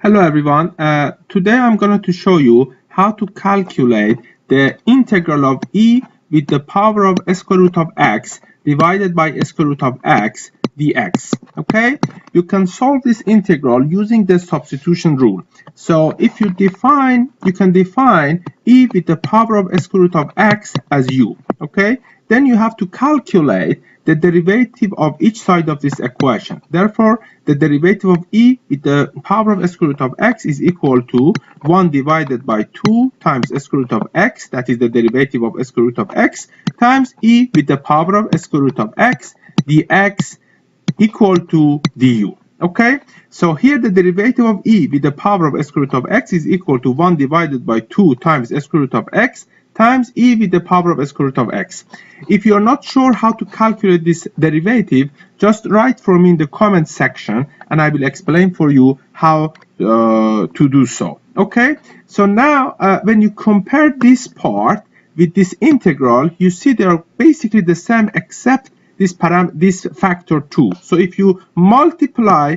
Hello everyone. Today I'm going to show you how to calculate the integral of e with the power of square root of x divided by square root of x dx. Okay, you can solve this integral using the substitution rule. So if you can define e with the power of square root of x as u. Okay, then you have to calculate the derivative of each side of this equation. Therefore, the derivative of e with the power of square root of x is equal to 1 divided by 2 times square root of x, that is the derivative of square root of x, times e with the power of square root of x dx equal to du. Okay, so here the derivative of e with the power of square root of x is equal to 1 divided by 2 times square root of x times e with the power of square root of x. If you're not sure how to calculate this derivative, just write for me in the comment section and I will explain for you how to do so. Okay, so now when you compare this part with this integral, you see they are basically the same except this factor 2. So if you multiply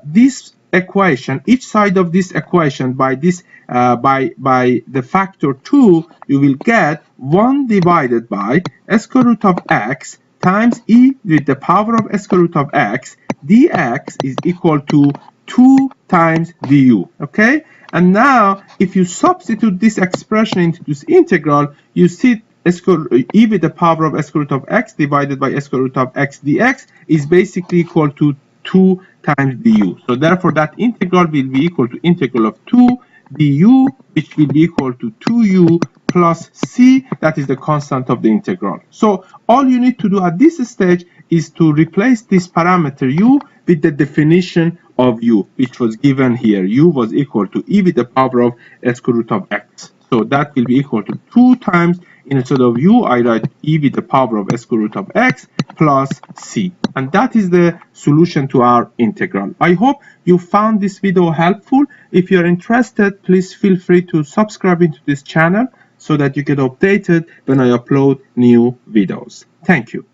this equation, each side of this equation by this by the factor 2, you will get 1 divided by square root of x times e with the power of square root of x dx is equal to 2 times du. Okay, and now if you substitute this expression into this integral, you see e with the power of square root of x divided by square root of x dx is basically equal to 2 times du. So therefore that integral will be equal to integral of 2 du, which will be equal to 2u plus c, that is the constant of the integral. So all you need to do at this stage is to replace this parameter u with the definition of u, which was given here. U was equal to e with the power of square root of x. So that will be equal to 2 times, instead of u, I write e with the power of square root of x plus c. And that is the solution to our integral. I hope you found this video helpful. If you're interested, please feel free to subscribe into this channel so that you get updated when I upload new videos. Thank you.